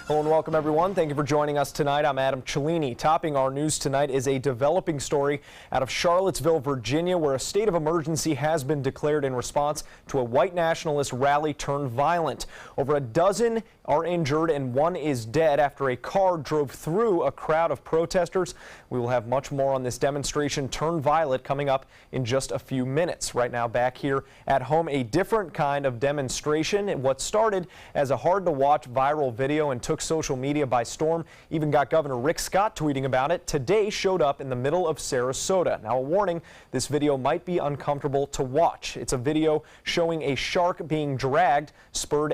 Hello and welcome, everyone. Thank you for joining us tonight. I'm Adam Cellini. Topping our news tonight is a developing story out of Charlottesville, Virginia, where a state of emergency has been declared in response to a white nationalist rally turned violent. Over a dozen are injured and one is dead after a car drove through a crowd of protesters. We will have much more on this demonstration turned violent coming up in just a few minutes. Right now, back here at home, a different kind of demonstration. What started as a hard-to-watch viral video and took social media by storm, even got Governor Rick Scott tweeting about it, today showed up in the middle of Sarasota. Now, a warning, this video might be uncomfortable to watch. It's a video showing a shark being dragged,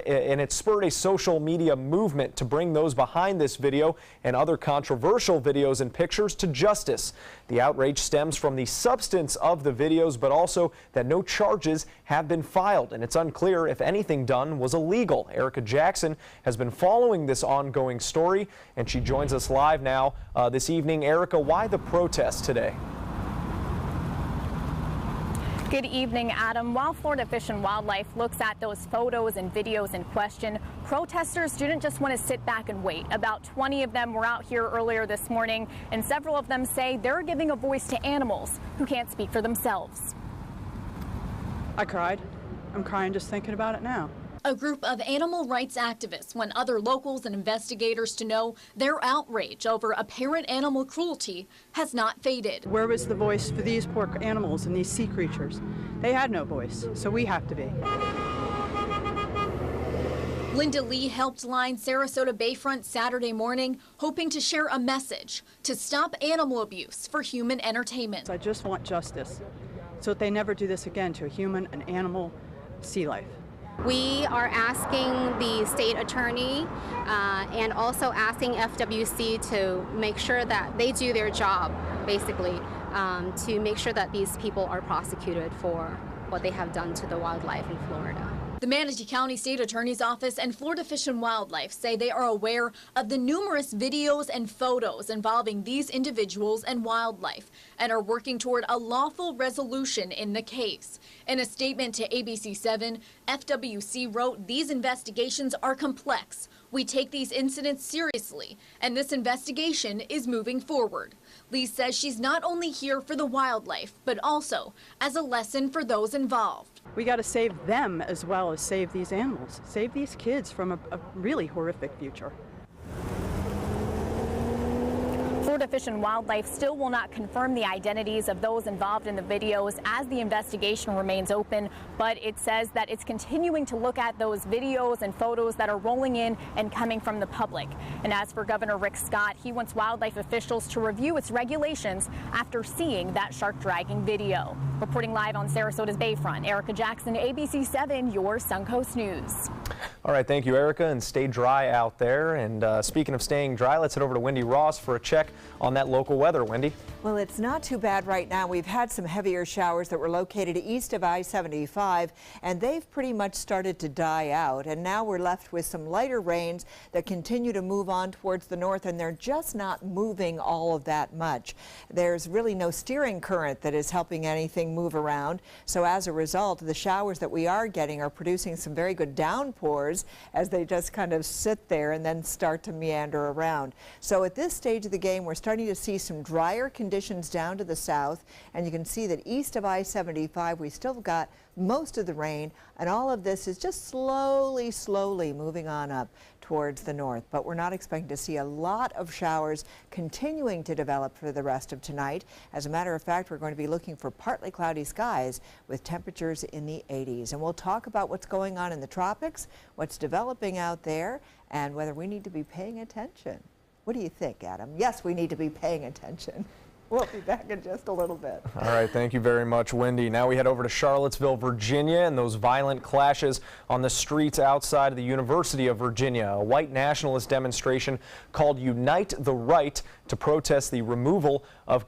and it spurred a social media movement to bring those behind this video and other controversial videos and pictures to justice. The outrage stems from the substance of the videos, but also that no charges have been filed, and it's unclear if anything done was illegal. Erica Jackson has been following this ongoing story, and she joins us live now this evening. Erica, why the protest today? Good evening, Adam. While Florida Fish and Wildlife looks at those photos and videos in question, protesters didn't just want to sit back and wait. About 20 of them were out here earlier this morning, and several of them say they're giving a voice to animals who can't speak for themselves. I cried. I'm crying just thinking about it now. A group of animal rights activists want other locals and investigators to know their outrage over apparent animal cruelty has not faded. Where was the voice for these poor animals and these sea creatures? They had no voice, so we have to be. Linda Lee helped line Sarasota Bayfront Saturday morning, hoping to share a message to stop animal abuse for human entertainment. I just want justice so that they never do this again to a human, an animal, sea life. We are asking the state attorney and also asking FWC to make sure that they do their job, basically, to make sure that these people are prosecuted for what they have done to the wildlife in Florida. The Manatee County State Attorney's Office and Florida Fish and Wildlife say they are aware of the numerous videos and photos involving these individuals and wildlife and are working toward a lawful resolution in the case. In a statement to ABC7, FWC wrote, "These investigations are complex. We take these incidents seriously, and this investigation is moving forward." Lee says she's not only here for the wildlife, but also as a lesson for those involved. We got to save them as well as save these animals, save these kids from a really horrific future. Florida Fish and Wildlife still will not confirm the identities of those involved in the videos as the investigation remains open, but it says that it's continuing to look at those videos and photos that are rolling in and coming from the public. And as for Governor Rick Scott, he wants wildlife officials to review its regulations after seeing that shark dragging video. Reporting live on Sarasota's Bayfront, Erica Jackson, ABC7, your Suncoast News. All right, thank you, Erica, and stay dry out there. And speaking of staying dry, let's head over to Wendy Ross for a check on that local weather. Wendy? Well, it's not too bad right now. We've had some heavier showers that were located east of I-75, and they've pretty much started to die out. And now we're left with some lighter rains that continue to move on towards the north, and they're just not moving all of that much. There's really no steering current that is helping anything move around. So as a result, the showers that we are getting are producing some very good downpours as they just kind of sit there and then start to meander around. So at this stage of the game, we're starting to see some drier conditions down to the south, and you can see that east of I-75 we still got most of the rain, and all of this is just slowly moving on up towards the north. But we're not expecting to see a lot of showers continuing to develop for the rest of tonight. As a matter of fact, we're going to be looking for partly cloudy skies with temperatures in the 80s. And we'll talk about what's going on in the tropics, what's developing out there, and whether we need to be paying attention. What do you think, Adam? Yes, we need to be paying attention. We'll be back in just a little bit. All right, thank you very much, Wendy. Now we head over to Charlottesville, Virginia, and those violent clashes on the streets outside of the University of Virginia. A white nationalist demonstration called Unite the Right to protest the removal of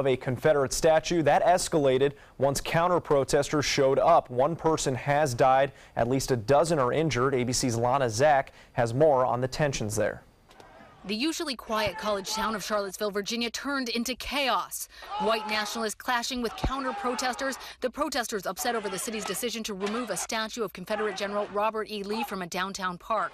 a Confederate statue. That escalated once counter-protesters showed up. One person has died, at least a dozen are injured. ABC's Lana Zach has more on the tensions there. The usually quiet college town of Charlottesville, Virginia turned into chaos. White nationalists clashing with counter-protesters. The protesters upset over the city's decision to remove a statue of Confederate General Robert E. Lee from a downtown park.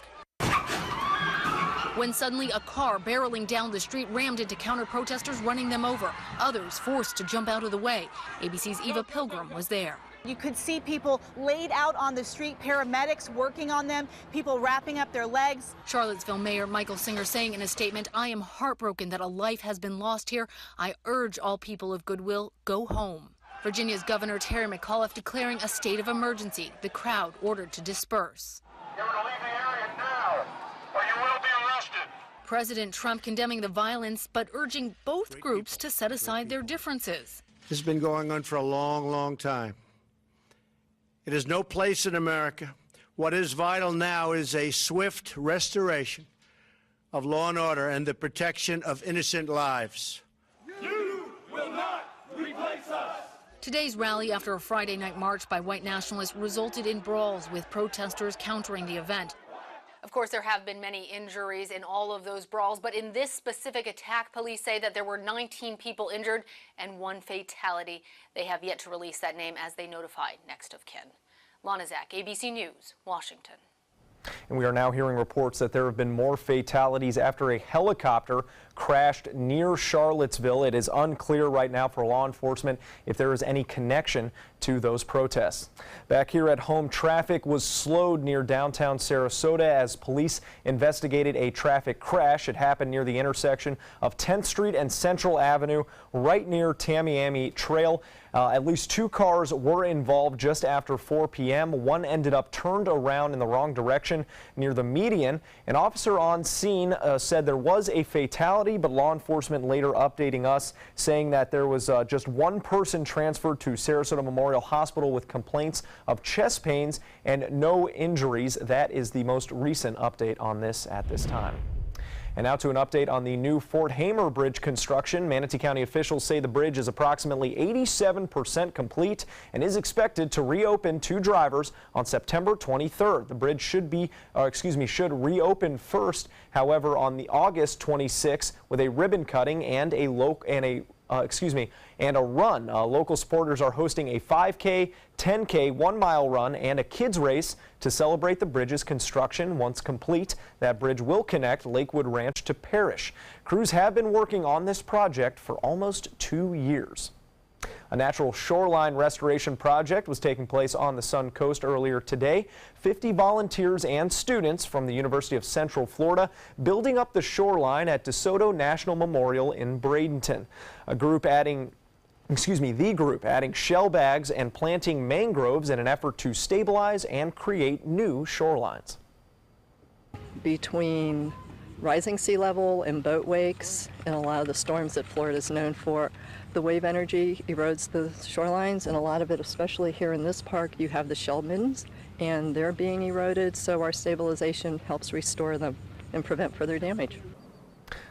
when suddenly a car barreling down the street rammed into counter-protesters, running them over. Others forced to jump out of the way. ABC's Eva Pilgrim was there. You could see people laid out on the street, paramedics working on them, people wrapping up their legs. Charlottesville Mayor Michael Singer saying in a statement, "I am heartbroken that a life has been lost here. I urge all people of goodwill, go home." Virginia's Governor Terry McAuliffe declaring a state of emergency. The crowd ordered to disperse. You're to leave the area now, or you will be arrested. President Trump condemning the violence, but urging both groups to set aside their differences. This has been going on for a long, long time. It has no place in America. What is vital now is a swift restoration of law and order and the protection of innocent lives. You will not replace us. Today's rally after a Friday night march by white nationalists resulted in brawls with protesters countering the event. Of course, there have been many injuries in all of those brawls, but in this specific attack, police say that there were 19 people injured and 1 fatality. They have yet to release that name as they notify next of kin. Lana Zach, ABC News, Washington. And we are now hearing reports that there have been more fatalities after a helicopter crashed near Charlottesville. It is unclear right now for law enforcement if there is any connection to those protests. Back here at home, traffic was slowed near downtown Sarasota as police investigated a traffic crash. It happened near the intersection of 10th Street and Central Avenue, right near Tamiami Trail. At least 2 cars were involved just after 4 p.m. One ended up turned around in the wrong direction near the median. An officer on scene said there was a fatality, but law enforcement later updating us saying that there was just 1 person transferred to Sarasota Memorial Hospital with complaints of chest pains and no injuries. That is the most recent update on this at this time. And now to an update on the new Fort Hamer Bridge construction. Manatee County officials say the bridge is approximately 87% complete and is expected to reopen to drivers on September 23rd. The bridge should reopen first, however, on the August 26th with a ribbon cutting and a run. Local supporters are hosting a 5K, 10K, 1-mile run and a kids race to celebrate the bridge's construction. Once complete, that bridge will connect Lakewood Ranch to Parrish. Crews have been working on this project for almost 2 years. A natural shoreline restoration project was taking place on the Sun Coast earlier today. 50 volunteers and students from the University of Central Florida building up the shoreline at DeSoto National Memorial in Bradenton. The group adding shell bags and planting mangroves in an effort to stabilize and create new shorelines. Between rising sea level and boat wakes and a lot of the storms that Florida is known for, the wave energy erodes the shorelines, and a lot of it, especially here in this park, you have the shell middens and they're being eroded, so our stabilization helps restore them and prevent further damage.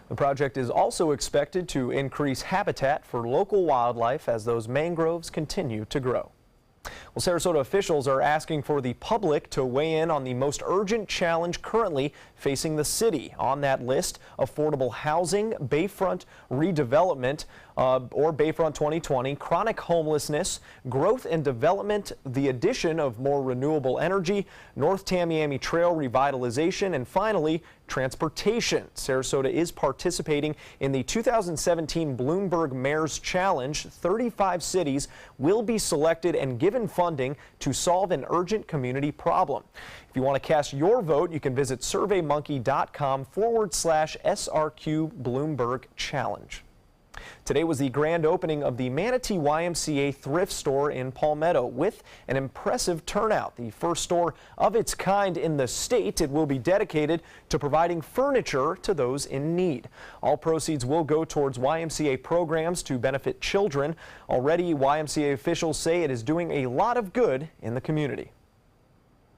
The project is also expected to increase habitat for local wildlife as those mangroves continue to grow. Well, Sarasota officials are asking for the public to weigh in on the most urgent challenge currently facing the city. On that list, affordable housing, Bayfront redevelopment, or Bayfront 2020, chronic homelessness, growth and development, the addition of more renewable energy, North Tamiami Trail revitalization, and finally, transportation. Sarasota is participating in the 2017 Bloomberg Mayor's Challenge. 35 cities will be selected and given funding to solve an urgent community problem. If you want to cast your vote, you can visit surveymonkey.com/SRQ Bloomberg Challenge. Today was the grand opening of the Manatee YMCA Thrift store in Palmetto with an impressive turnout. The first store of its kind in the state. It will be dedicated to providing furniture to those in need. All proceeds will go towards YMCA programs to benefit children. Already, YMCA officials say it is doing a lot of good in the community.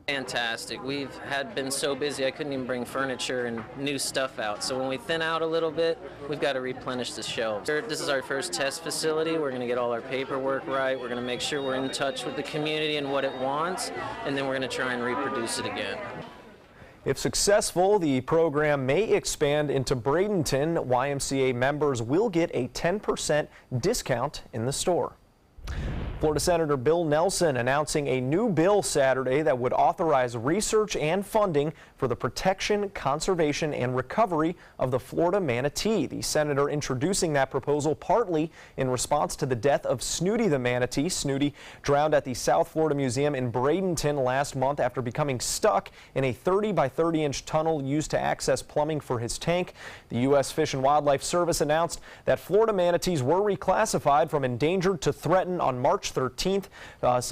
Fantastic. We've been so busy I couldn't even bring furniture and new stuff out. So when we thin out a little bit, we've got to replenish the shelves. This is our first test facility. We're going to get all our paperwork right. We're going to make sure we're in touch with the community and what it wants, and then we're going to try and reproduce it again. If successful, the program may expand into Bradenton. YMCA members will get a 10% discount in the store. Florida Senator Bill Nelson announcing a new bill Saturday that would authorize research and funding for the protection, conservation, and recovery of the Florida manatee. The senator introducing that proposal partly in response to the death of Snooty the manatee. Snooty drowned at the South Florida Museum in Bradenton last month after becoming stuck in a 30 by 30 inch tunnel used to access plumbing for his tank. The U.S. Fish and Wildlife Service announced that Florida manatees were reclassified from endangered to threatened on March 13th, March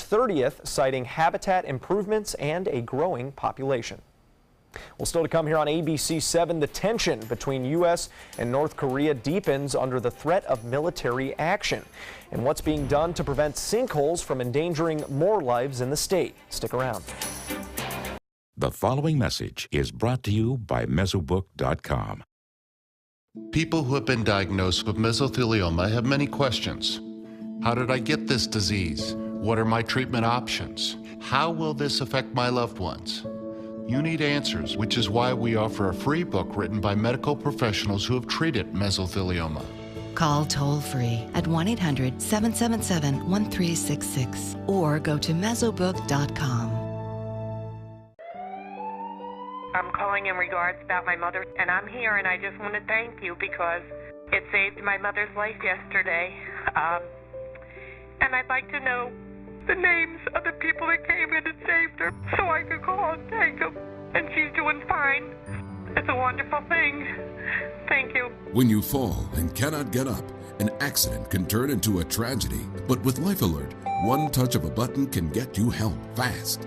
30th, citing habitat improvements and a growing population. Well, still to come here on ABC 7, the tension between U.S. and North Korea deepens under the threat of military action. And what's being done to prevent sinkholes from endangering more lives in the state. Stick around. The following message is brought to you by Mesobook.com. People who have been diagnosed with mesothelioma have many questions. How did I get this disease? What are my treatment options? How will this affect my loved ones? You need answers, which is why we offer a free book written by medical professionals who have treated mesothelioma. Call toll-free at 1-800-777-1366 or go to Mesobook.com. I'm calling in regards about my mother, and I'm here, and I just want to thank you because it saved my mother's life yesterday. And I'd like to know the names of the people that came in and saved her so I could call and thank them. And she's doing fine. It's a wonderful thing. Thank you. When you fall and cannot get up, an accident can turn into a tragedy. But with Life Alert, one touch of a button can get you help fast.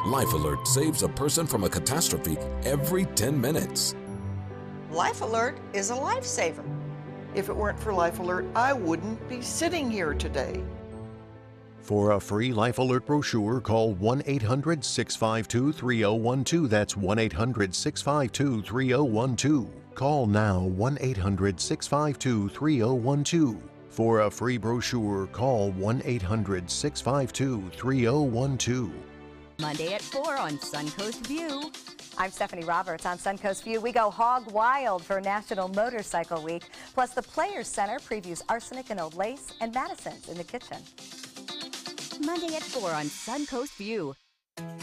Life Alert saves a person from a catastrophe every 10 minutes. Life Alert is a lifesaver. If it weren't for Life Alert, I wouldn't be sitting here today. For a free Life Alert brochure, call 1-800-652-3012. That's 1-800-652-3012. Call now, 1-800-652-3012. For a free brochure, call 1-800-652-3012. Monday at 4 on Suncoast View. I'm Stephanie Roberts on Suncoast View. We go hog wild for National Motorcycle Week. Plus, the Players Center previews Arsenic and Old Lace and Madison's in the kitchen. Monday at 4 on Suncoast View.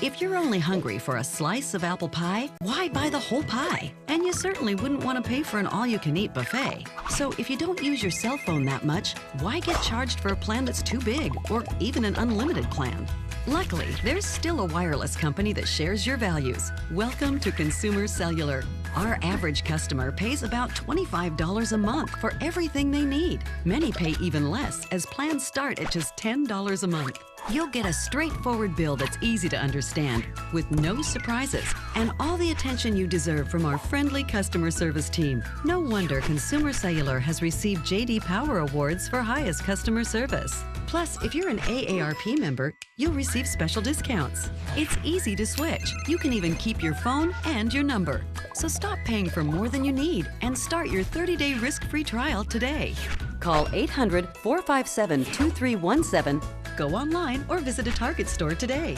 If you're only hungry for a slice of apple pie, why buy the whole pie? And you certainly wouldn't want to pay for an all-you-can-eat buffet. So if you don't use your cell phone that much, why get charged for a plan that's too big or even an unlimited plan? Luckily, there's still a wireless company that shares your values. Welcome to Consumer Cellular. Our average customer pays about $25 a month for everything they need. Many pay even less, as plans start at just $10 a month. You'll get a straightforward bill that's easy to understand, with no surprises, and all the attention you deserve from our friendly customer service team. No wonder Consumer Cellular has received J.D. Power Awards for highest customer service. Plus, if you're an AARP member, you'll receive special discounts. It's easy to switch. You can even keep your phone and your number. So stop paying for more than you need and start your 30-day risk-free trial today. Call 800-457-2317. Go online or visit a Target store today.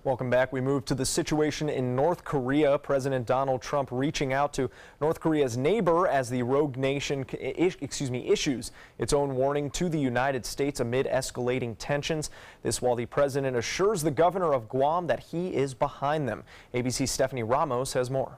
Welcome back. We move to the situation in North Korea. President Donald Trump reaching out to North Korea's neighbor as the rogue nation issues its own warning to the United States amid escalating tensions. This while the president assures the governor of Guam that he is behind them. ABC's Stephanie Ramos has more.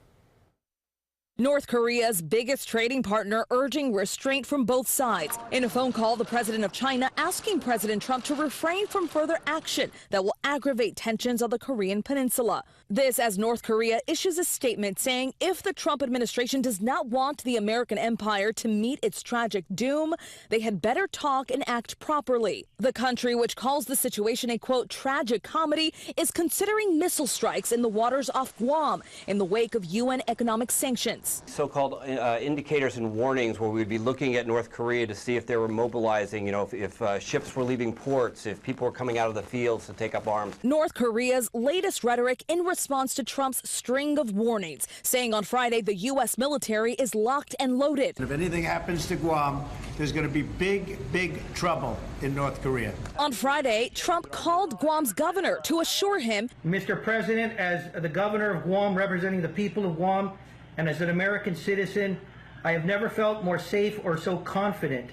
North Korea's biggest trading partner urging restraint from both sides. In a phone call, the president of China asking President Trump to refrain from further action that will aggravate tensions on the Korean peninsula. This as North Korea issues a statement saying if the Trump administration does not want the American empire to meet its tragic doom, they had better talk and act properly. The country, which calls the situation a, quote, tragic comedy, is considering missile strikes in the waters off Guam in the wake of UN economic sanctions. response. So-called indicators and warnings where we'd be looking at North Korea to see if they were mobilizing, if ships were leaving ports, if people were coming out of the fields to take up arms. North Korea's latest rhetoric in response to Trump's string of warnings, saying on Friday the U.S. military is locked and loaded. If anything happens to Guam, there's going to be big trouble in North Korea. On Friday, Trump called Guam's governor to assure him, Mr. President, as the governor of Guam, representing the people of Guam, and as an American citizen, I have never felt more safe or so confident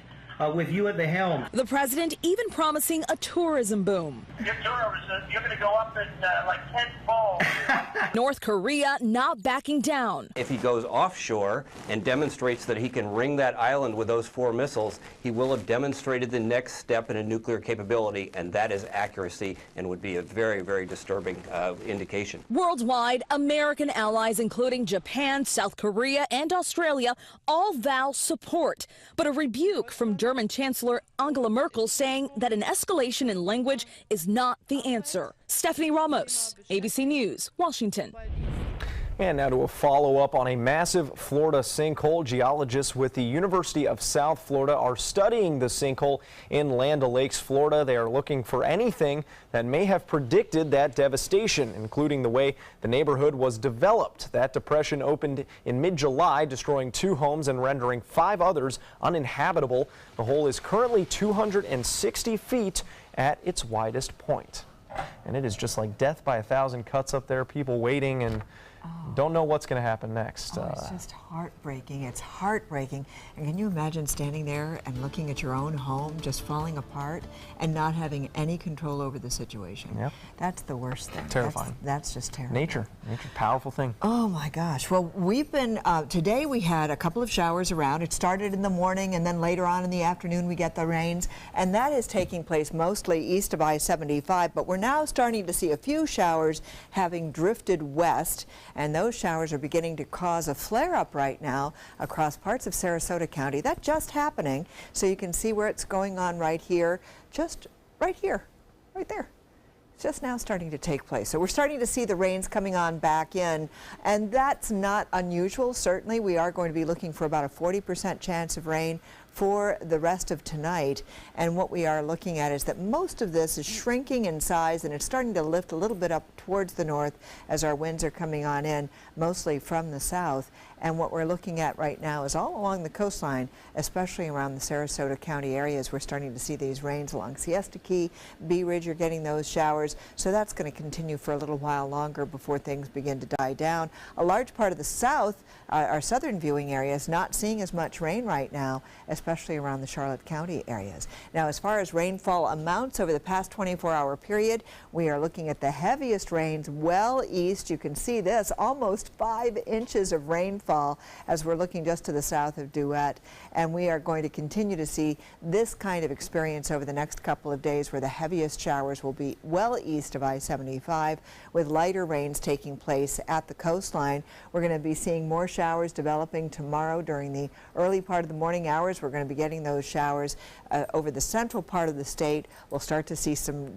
with you at the helm. The president even promising a tourism boom. Your tourism, you're going to go up in like 10-fold. North Korea not backing down. If he goes offshore and demonstrates that he can ring that island with those 4 missiles, he will have demonstrated the next step in a nuclear capability, and that is accuracy and would be a very disturbing indication. Worldwide, American allies, including Japan, South Korea, and Australia, all vow support. But a rebuke from German Chancellor Angela Merkel saying that an escalation in language is not the answer. Stephanie Ramos, ABC News, Washington. And now to a follow-up on a massive Florida sinkhole. Geologists with the University of South Florida are studying the sinkhole in Land O'Lakes, Florida. They are looking for anything that may have predicted that devastation, including the way the neighborhood was developed. That depression opened in mid-July, destroying 2 homes and rendering 5 others uninhabitable. The hole is currently 260 feet at its widest point. And it is just like death by 1,000 cuts up there, people waiting and don't know what's going to happen next. It's just heartbreaking. It's heartbreaking. And can you imagine standing there and looking at your own home just falling apart and not having any control over the situation? Yep. That's the worst thing. Terrifying. That's just terrible. Nature's a powerful thing. Oh my gosh. Well, we've been, today we had a couple of showers around. It started in the morning and then later on in the afternoon we get the rains. And that is taking place mostly east of I-75. But we're now starting to see a few showers having drifted west. And those showers are beginning to cause a flare-up right now across parts of Sarasota County. That's just happening. So you can see where it's going on right here, just right here, right there. It's just now starting to take place. So we're starting to see the rains coming on back in, and that's not unusual. Certainly we are going to be looking for about a 40% chance of rain for the rest of tonight. And what we are looking at is that most of this is shrinking in size, and it's starting to lift a little bit up towards the north as our winds are coming on in, mostly from the south. And what we're looking at right now is all along the coastline, especially around the Sarasota County areas. We're starting to see these rains along Siesta Key, Bee Ridge, you're getting those showers. So that's going to continue for a little while longer before things begin to die down. A large part of the south, our southern viewing area, is not seeing as much rain right now, especially around the Charlotte County areas. Now, as far as rainfall amounts over the past 24-hour period, we are looking at the heaviest rains well east. You can see this, almost 5 inches of rainfall as we're looking just to the south of Duet. And we are going to continue to see this kind of experience over the next couple of days, where the heaviest showers will be well east of I-75, with lighter rains taking place at the coastline. We're going to be seeing more showers developing tomorrow during the early part of the morning hours. We're going to be getting those showers over the central part of the state. We'll start to see some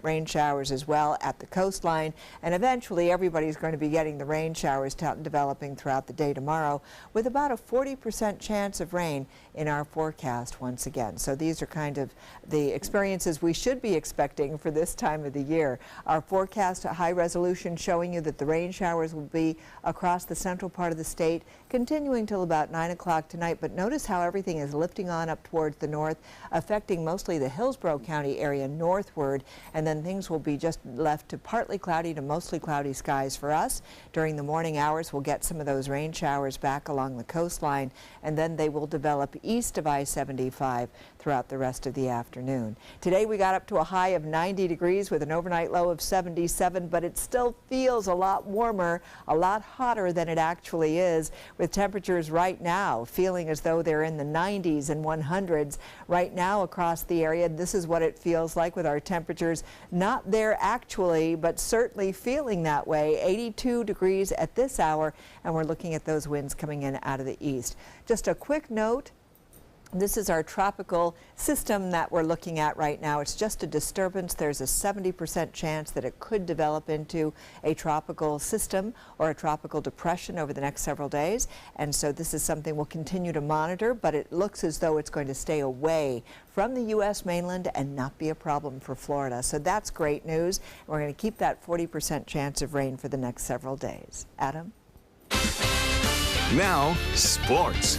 rain showers as well at the coastline, and eventually everybody's going to be getting the rain showers developing throughout the day tomorrow, with about a 40% chance of rain in our forecast once again. So these are kind of the experiences we should be expecting for this time of the year. Our forecast at high resolution showing you that the rain showers will be across the central part of the state, continuing till about 9 o'clock tonight. But notice how everything is lifting on up towards the north, affecting mostly the Hillsborough County area northward, and then things will be just left to partly cloudy to mostly cloudy skies for us. During the morning hours, we'll get some of those rain showers back along the coastline, and then they will develop east of I-75 throughout the rest of the afternoon. Today we got up to a high of 90 degrees with an overnight low of 77, but it still feels a lot warmer, a lot hotter than it actually is, with temperatures right now feeling as though they're in the 90s and 100s right now across the area. This is what it feels like with our temperatures not there actually, but certainly feeling that way. 82 degrees at this hour, and we're looking at those winds coming in out of the east. Just a quick note This is our tropical system that we're looking at right now. It's just a disturbance. There's a 70% chance that it could develop into a tropical system or a tropical depression over the next several days. And so this is something we'll continue to monitor, but it looks as though it's going to stay away from the U.S. mainland and not be a problem for Florida. So that's great news. We're going to keep that 40% chance of rain for the next several days. Adam? Now, sports.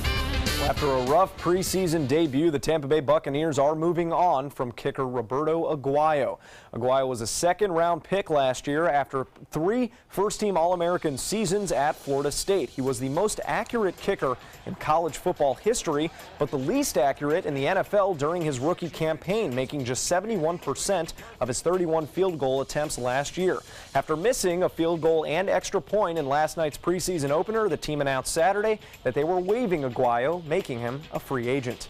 After a rough preseason debut, the Tampa Bay Buccaneers are moving on from kicker Roberto Aguayo. Aguayo was a second-round pick last year after 3 first-team All-American seasons at Florida State. He was the most accurate kicker in college football history, but the least accurate in the NFL during his rookie campaign, making just 71% of his 31 field goal attempts last year. After missing a field goal and extra point in last night's preseason opener, the team announced Saturday that they were waiving Aguayo, making him a free agent.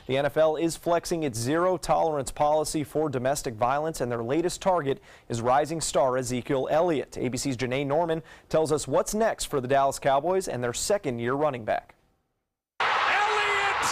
The NFL is flexing its zero-tolerance policy for domestic violence, and their latest target is rising star Ezekiel Elliott. ABC's Janae Norman tells us what's next for the Dallas Cowboys and their second-year running back. Elliott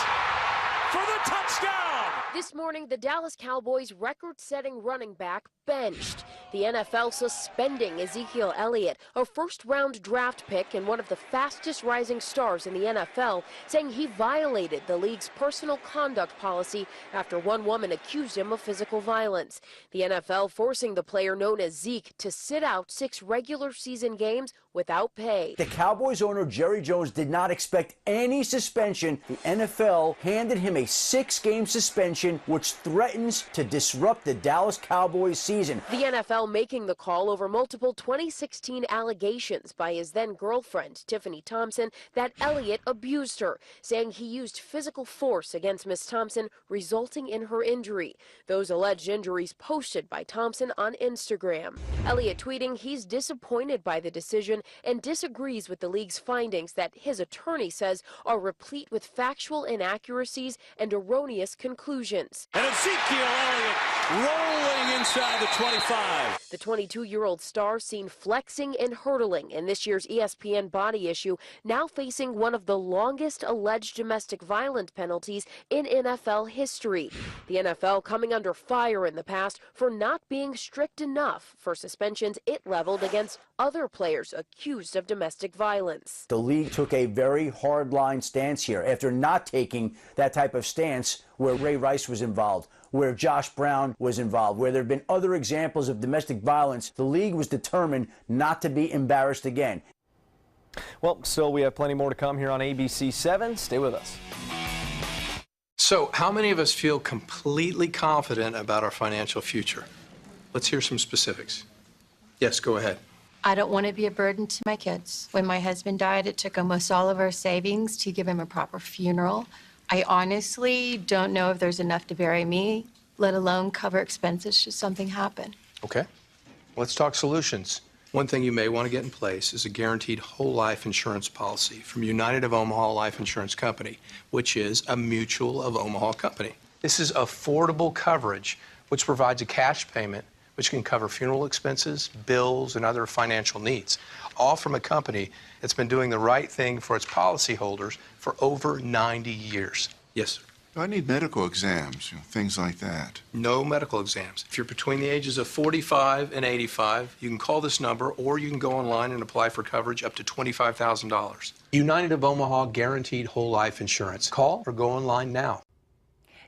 for the touchdown! This morning, the Dallas Cowboys' record-setting running back benched. The NFL suspending Ezekiel Elliott, a first-round draft pick and one of the fastest rising stars in the NFL, saying he violated the league's personal conduct policy after one woman accused him of physical violence. The NFL forcing the player known as Zeke to sit out 6 regular season games without pay. The Cowboys owner Jerry Jones did not expect any suspension. The NFL handed him a 6-game suspension, which threatens to disrupt the Dallas Cowboys season. The NFL making the call over multiple 2016 allegations by his then-girlfriend, Tiffany Thompson, that Elliott abused her, saying he used physical force against Miss Thompson, resulting in her injury. Those alleged injuries posted by Thompson on Instagram. Elliott tweeting he's disappointed by the decision and disagrees with the league's findings that his attorney says are replete with factual inaccuracies and erroneous conclusions. And Ezekiel Elliott rolling inside the 25. The 22-year-old star seen flexing and hurdling in this year's ESPN body issue, now facing one of the longest alleged domestic violence penalties in NFL history. The NFL coming under fire in the past for not being strict enough for suspensions it leveled against other players accused of domestic violence. The league took a very hard-line stance here after not taking that type of stance where Ray Rice was involved, where Josh Brown was involved, where there have been other examples of domestic violence. The league was determined not to be embarrassed again. Well, still, we have plenty more to come here on ABC 7. Stay with us. So, how many of us feel completely confident about our financial future? Let's hear some specifics. Yes, go ahead. I don't want to be a burden to my kids. When my husband died, it took almost all of our savings to give him a proper funeral. I honestly don't know if there's enough to bury me, let alone cover expenses should something happen. Okay, let's talk solutions. One thing you may want to get in place is a guaranteed whole life insurance policy from United of Omaha Life Insurance Company, which is a Mutual of Omaha company. This is affordable coverage, which provides a cash payment which can cover funeral expenses, bills, and other financial needs, all from a company that's been doing the right thing for its policyholders for over 90 years. Yes, sir. I need medical exams, things like that. No medical exams. If you're between the ages of 45 and 85, you can call this number or you can go online and apply for coverage up to $25,000. United of Omaha Guaranteed Whole Life Insurance. Call or go online now.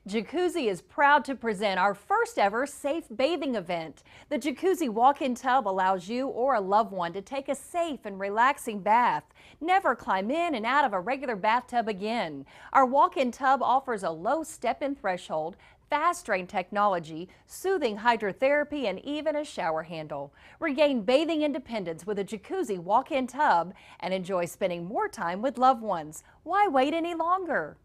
Jacuzzi is proud to present our first ever safe bathing event. The Jacuzzi walk-in tub allows you or a loved one to take a safe and relaxing bath. Never climb in and out of a regular bathtub again. Our walk-in tub offers a low step-in threshold, fast drain technology, soothing hydrotherapy, and even a shower handle. Regain bathing independence with a Jacuzzi walk-in tub and enjoy spending more time with loved ones. Why wait any longer?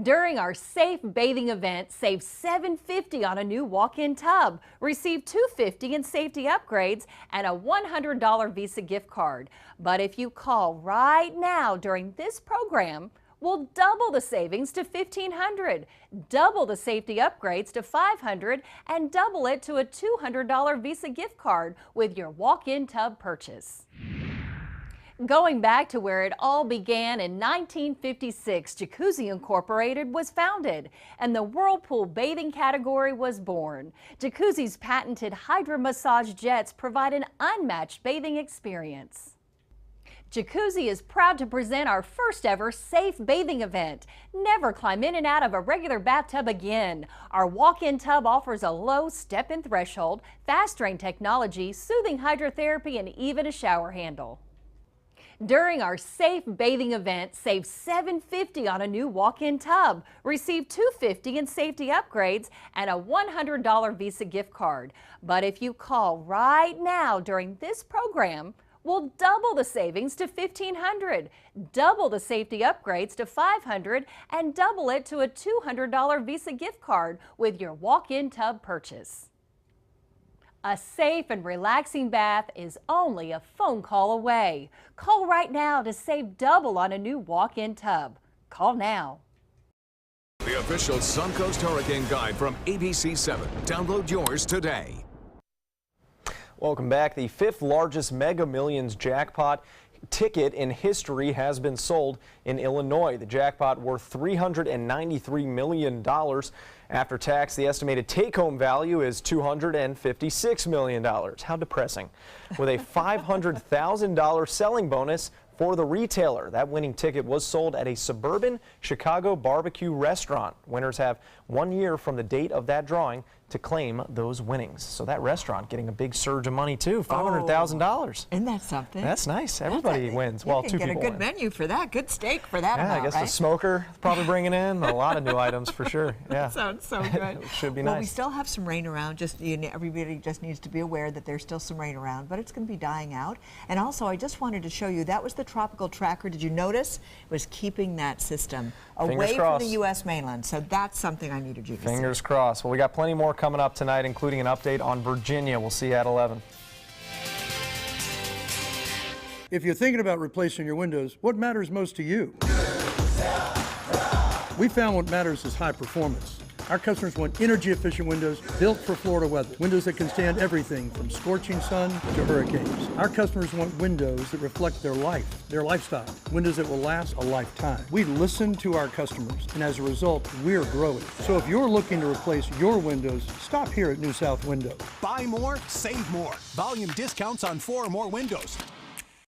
During our safe bathing event, save $750 on a new walk-in tub. Receive $250 in safety upgrades and a $100 Visa gift card. But if you call right now during this program, we'll double the savings to $1,500, double the safety upgrades to $500, and double it to a $200 Visa gift card with your walk-in tub purchase. Going back to where it all began in 1956, Jacuzzi Incorporated was founded and the whirlpool bathing category was born. Jacuzzi's patented hydro massage jets provide an unmatched bathing experience. Jacuzzi is proud to present our first ever safe bathing event. Never climb in and out of a regular bathtub again. Our walk-in tub offers a low step-in threshold, fast drain technology, soothing hydrotherapy, and even a shower handle. During our safe bathing event, save $750 on a new walk-in tub. Receive $250 in safety upgrades and a $100 Visa gift card. But if you call right now during this program, we'll double the savings to $1,500, double the safety upgrades to $500, and double it to a $200 Visa gift card with your walk-in tub purchase. A safe and relaxing bath is only a phone call away. Call right now to save double on a new walk-in tub. Call now. The official Suncoast Hurricane Guide from ABC7. Download yours today. Welcome back. The 5th largest Mega Millions jackpot ticket in history has been sold in Illinois. The jackpot worth $393 million. After tax, the estimated take-home value is $256 million. How depressing. With a $500,000 selling bonus for the retailer. That winning ticket was sold at a suburban Chicago barbecue restaurant. Winners have 1 year from the date of that drawing to claim those winnings. So that restaurant getting a big surge of money too, $500,000. Isn't that something? That's nice. Everybody wins. Well, two people get a good win. menu for that. Good steak for that amount, I guess right? the smoker probably bringing in a lot of new items for sure. Yeah. That sounds so good. Should be well, nice. We still have some rain around. Everybody just needs to be aware that there's still some rain around, but it's going to be dying out. And also, I just wanted to show you, that was the tropical tracker. Did you notice? It was keeping that system away from the U.S. mainland. So that's something I needed you to see. Fingers crossed. Well, we got plenty more coming up tonight, including an update on Virginia. We'll see you at 11. If you're thinking about replacing your windows, what matters most to you? We found what matters is high performance. Our customers want energy-efficient windows built for Florida weather. Windows that can stand everything from scorching sun to hurricanes. Our customers want windows that reflect their life, their lifestyle. Windows that will last a lifetime. We listen to our customers, and as a result, we're growing. So if you're looking to replace your windows, stop here at New South Window. Buy more, save more. Volume discounts on 4 or more windows.